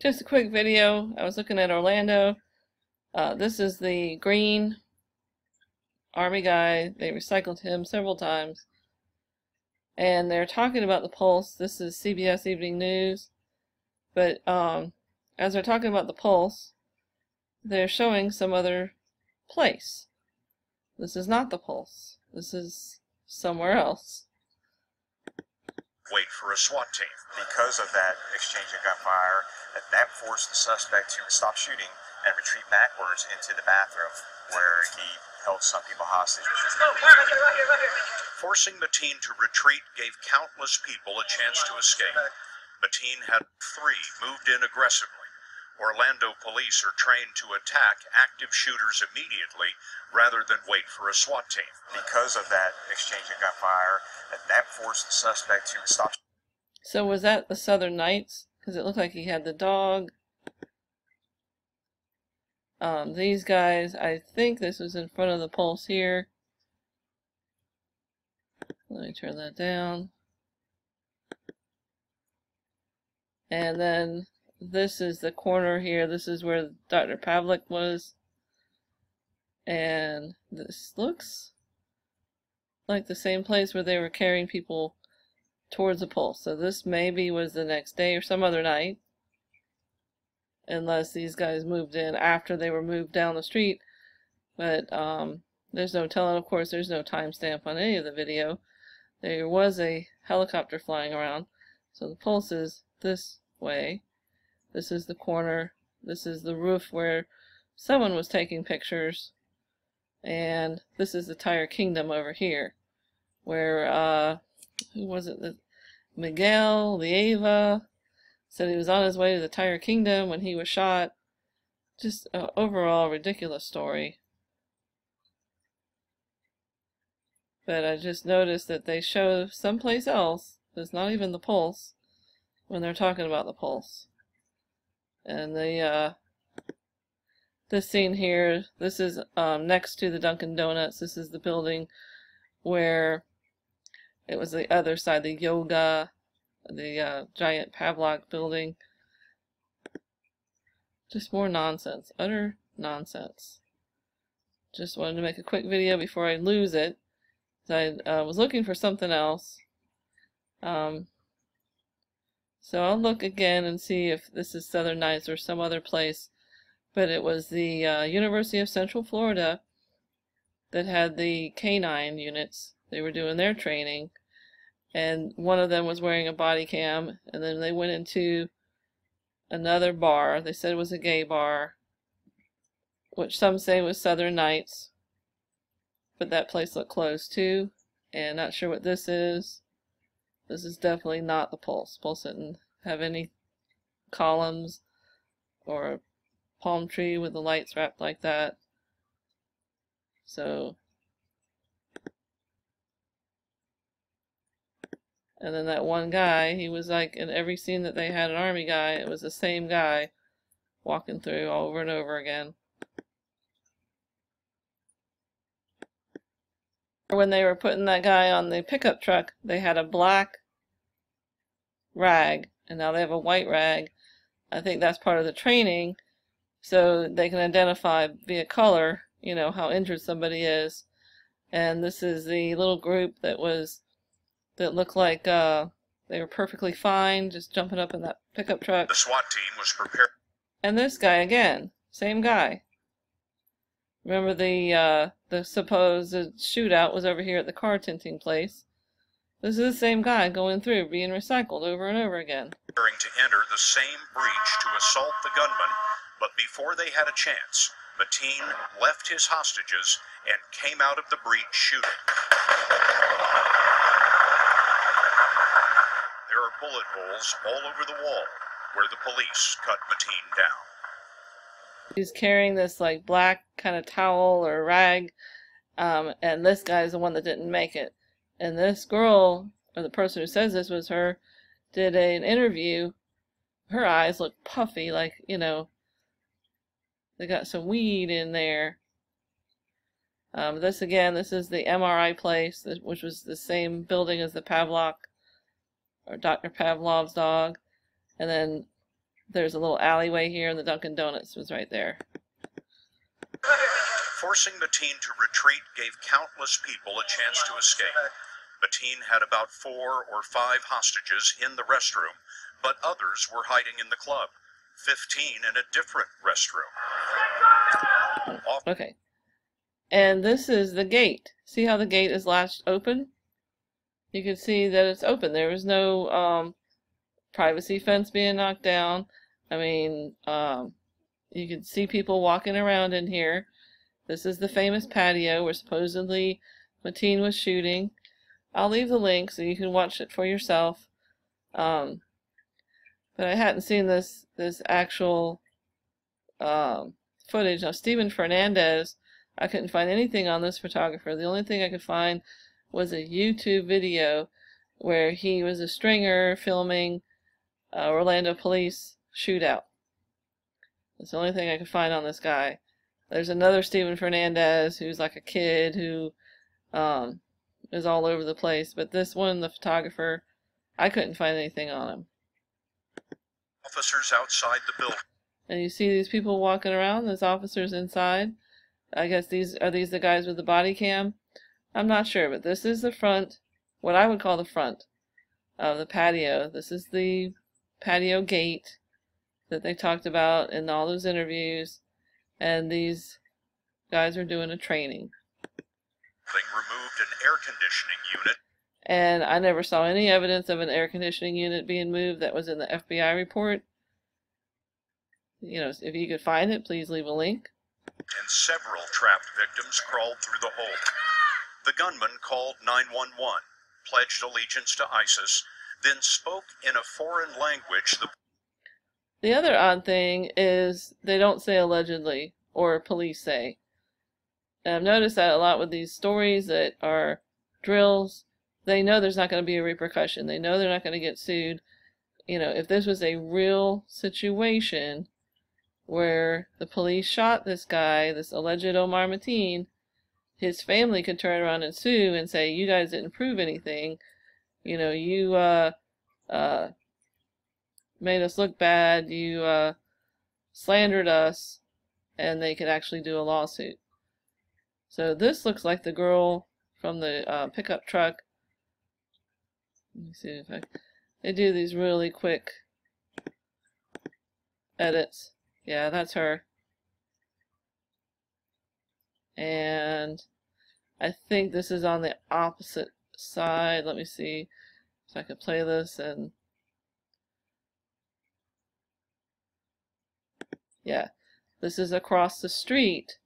Just a quick video. I was looking at Orlando. This is the green army guy. They recycled him several times. And they're talking about the pulse. This is CBS Evening News. But as they're talking about the pulse, they're showing some other place. This is not the pulse. This is somewhere else. Wait for a SWAT team. Because of that exchange of gunfire, that forced the suspect to stop shooting and retreat backwards into the bathroom where he held some people hostage. Forcing Mateen to retreat gave countless people a chance to escape. Mateen had three moved in aggressively. Orlando police are trained to attack active shooters immediately rather than wait for a SWAT team. Because of that exchange of gunfire, that forced the suspect to stop. So was that the Southern Knights? Because it looked like he had the dog. These guys, I think this was in front of the pulse here. Let me turn that down. And then this is the corner here. This is where Dr. Pavlik was. And this looks like the same place where they were carrying people towards the pulse. So this maybe was the next day or some other night. Unless these guys moved in after they were moved down the street. But there's no telling. Of course, there's no timestamp on any of the video. There was a helicopter flying around. So the pulse is this way. This is the corner. This is the roof where someone was taking pictures. And this is the Tire Kingdom over here. Where, who was it? Miguel Lieva said he was on his way to the Tire Kingdom when he was shot. Just an overall ridiculous story. But I just noticed that they show someplace else, it's not even the pulse, when they're talking about the pulse. And the this scene here, this is next to the Dunkin' Donuts. This is the building where it was the other side, the yoga, the giant Pavlik building. Just more nonsense, utter nonsense. Just wanted to make a quick video before I lose it. I was looking for something else. So I'll look again and see if this is Southern Knights or some other place. But it was the University of Central Florida that had the K-9 units. They were doing their training. And one of them was wearing a body cam. And then they went into another bar. They said it was a gay bar, which some say was Southern Knights. But that place looked closed too. And not sure what this is. This is definitely not the Pulse. Pulse didn't have any columns or a palm tree with the lights wrapped like that. So, and then that one guy, he was like in every scene that they had an army guy, it was the same guy walking through over and over again. When they were putting that guy on the pickup truck, they had a black rag, and now they have a white rag. I think that's part of the training, so they can identify via color, you know, how injured somebody is. And this is the little group that looked like they were perfectly fine, just jumping up in that pickup truck. The SWAT team was prepared. And this guy again, same guy. Remember the supposed shootout was over here at the car tinting place. This is the same guy going through, being recycled over and over again. Preparing to enter the same breach to assault the gunman, but before they had a chance, Mateen left his hostages and came out of the breach shooting. There are bullet holes all over the wall where the police cut Mateen down. He's carrying this like black kind of towel or rag, and this guy's the one that didn't make it. And this girl, or the person who says this was her, did an interview. Her eyes look puffy, like, you know, they got some weed in there. This again, this is the MRI place, which was the same building as the Pavlik, or Dr. Pavlov's dog. And then there's a little alleyway here, and the Dunkin' Donuts was right there. Forcing Mateen to retreat gave countless people a chance to escape. Mateen had about 4 or 5 hostages in the restroom, but others were hiding in the club. 15 in a different restroom. Okay. And this is the gate. See how the gate is latched open? You can see that it's open. There was no privacy fence being knocked down. I mean, you can see people walking around in here. This is the famous patio where supposedly Mateen was shooting. I'll leave the link so you can watch it for yourself. But I hadn't seen this actual footage. Now, Stephen Fernandez, I couldn't find anything on this photographer. The only thing I could find was a YouTube video where he was a stringer filming Orlando police shootout. That's the only thing I could find on this guy. There's another Stephen Fernandez who's like a kid who is all over the place, but this one, the photographer, I couldn't find anything on him. Officers outside the building. And you see these people walking around, those officers inside. I guess these are the guys with the body cam. I'm not sure, but this is the front, what I would call the front of the patio. This is the patio gate that they talked about in all those interviews, and these guys are doing a training. They removed an air conditioning unit. And I never saw any evidence of an air conditioning unit being moved. That was in the FBI report. You know, if you could find it, please leave a link. And several trapped victims crawled through the hole. The gunman called 911, pledged allegiance to ISIS, then spoke in a foreign language. The other odd thing is they don't say allegedly, or police say. And I've noticed that a lot with these stories that are drills. They know there's not going to be a repercussion. They know they're not going to get sued. You know, if this was a real situation where the police shot this guy, this alleged Omar Mateen, his family could turn around and sue and say, you guys didn't prove anything. You know, you made us look bad. You slandered us. And they could actually do a lawsuit. So this looks like the girl from the pickup truck. Let me see if they do these really quick edits. Yeah, that's her. And I think this is on the opposite side. Let me see if I could play this. And yeah, this is across the street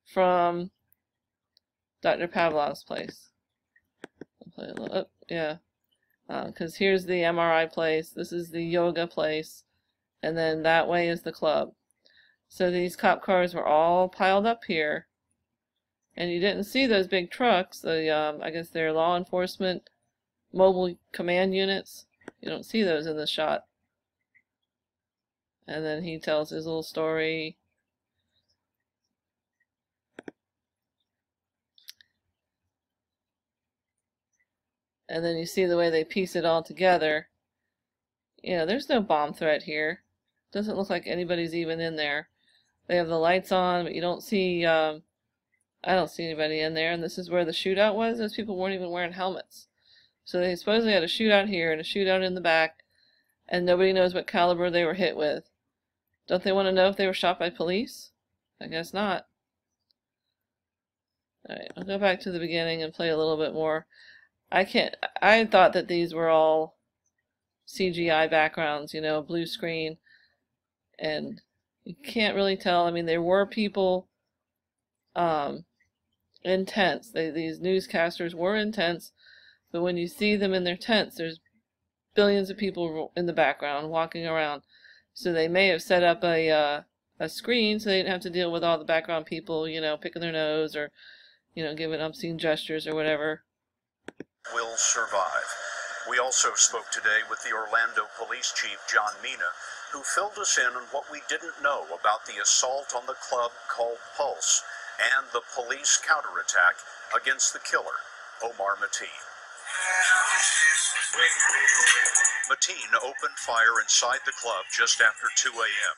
from Dr. Pavlov's place. I'll play a little up, yeah. Because here's the MRI place, this is the yoga place, and then that way is the club. So these cop cars were all piled up here, and you didn't see those big trucks. I guess they're law enforcement mobile command units. You don't see those in the shot. And then he tells his little story. And then you see the way they piece it all together. You know, there's no bomb threat here. Doesn't look like anybody's even in there. They have the lights on, but you don't see, I don't see anybody in there. And this is where the shootout was. Those people weren't even wearing helmets. So they supposedly had a shootout here and a shootout in the back. And nobody knows what caliber they were hit with. Don't they want to know if they were shot by police? I guess not. Alright, I'll go back to the beginning and play a little bit more. I thought that these were all CGI backgrounds, you know, blue screen, and you can't really tell. I mean, there were people in tents. These newscasters were in tents, but when you see them in their tents, there's billions of people in the background walking around. So they may have set up a screen so they didn't have to deal with all the background people, you know, picking their nose or, you know, giving obscene gestures or whatever. Will survive. We also spoke today with the Orlando Police Chief, John Mina, who filled us in on what we didn't know about the assault on the club called Pulse and the police counterattack against the killer, Omar Mateen. Mateen opened fire inside the club just after 2 a.m.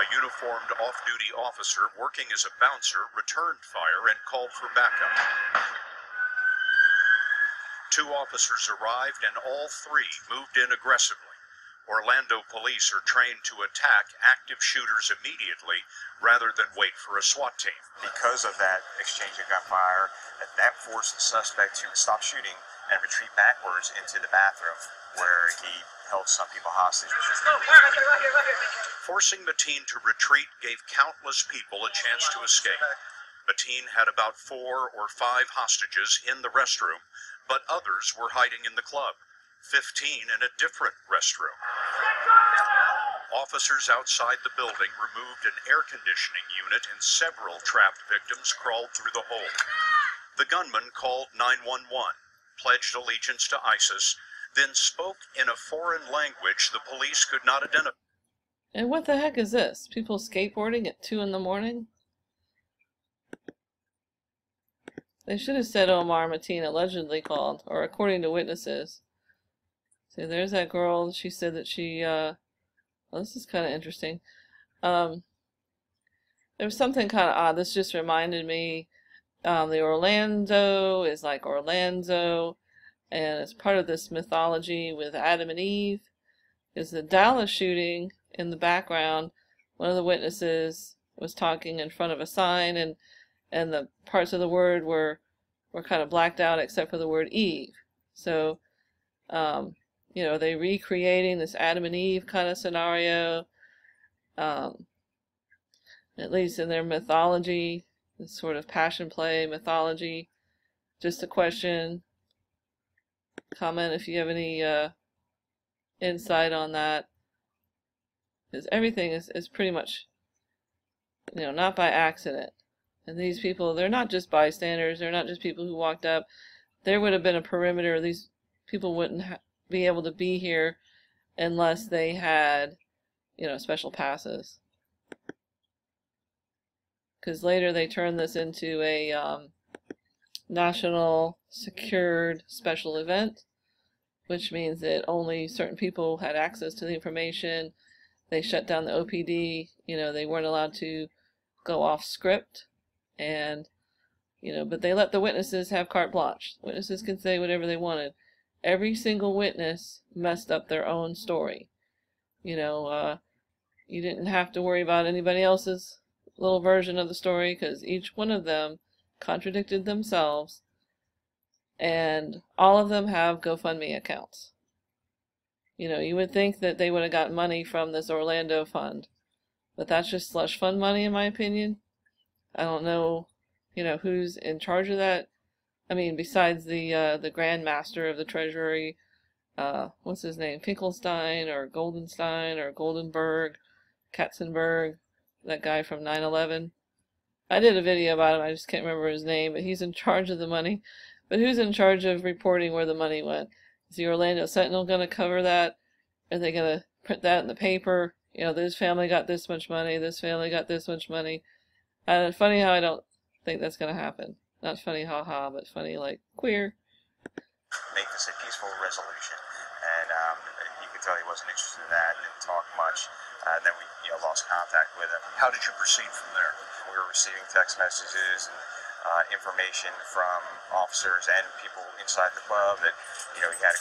A uniformed off-duty officer working as a bouncer returned fire and called for backup. 2 officers arrived and all 3 moved in aggressively. Orlando police are trained to attack active shooters immediately rather than wait for a SWAT team. Because of that exchange of gunfire, that forced the suspect to stop shooting and retreat backwards into the bathroom where he held some people hostage. Forcing Mateen to retreat gave countless people a chance to escape. Mateen had about 4 or 5 hostages in the restroom, but others were hiding in the club, 15 in a different restroom. Officers outside the building removed an air conditioning unit and several trapped victims crawled through the hole. The gunman called 911, pledged allegiance to ISIS, then spoke in a foreign language the police could not identify. And what the heck is this? People skateboarding at 2 in the morning? They should have said Omar Mateen allegedly called, or according to witnesses. See, there's that girl. She said that she, well, this is kind of interesting. There was something kind of odd. This just reminded me, the Orlando is like Orlando, and it's part of this mythology with Adam and Eve. Is the Dallas shooting in the background. One of the witnesses was talking in front of a sign, and the parts of the word were kind of blacked out except for the word Eve. So, you know, they recreating this Adam and Eve kind of scenario, at least in their mythology, this sort of passion play mythology. Just a question, comment if you have any insight on that, because everything is pretty much, you know, not by accident. And these people, they're not just bystanders, they're not just people who walked up. There would have been a perimeter. These people wouldn't be able to be here unless they had, you know, special passes. Because later they turned this into a national secured special event, which means that only certain people had access to the information. They shut down the OPD. You know, they weren't allowed to go off script. And, you know, but they let the witnesses have carte blanche. Witnesses can say whatever they wanted. Every single witness messed up their own story. You know, you didn't have to worry about anybody else's little version of the story, because each one of them contradicted themselves, and all of them have GoFundMe accounts. You know, you would think that they would have got money from this Orlando fund, but that's just slush fund money, in my opinion. I don't know, you know, who's in charge of that. I mean, besides the Grand Master of the Treasury, what's his name, Finkelstein or Goldenstein or Goldenberg, Katzenberg, that guy from 9/11. I did a video about him, I just can't remember his name, but he's in charge of the money. But who's in charge of reporting where the money went? Is the Orlando Sentinel going to cover that? Are they going to print that in the paper? You know, this family got this much money, this family got this much money. Funny how I don't think that's going to happen. Not funny haha, but funny like queer. Make this a peaceful resolution. And you could tell he wasn't interested in that, didn't talk much. Then we lost contact with him. How did you proceed from there? We were receiving text messages and information from officers and people inside the club that he had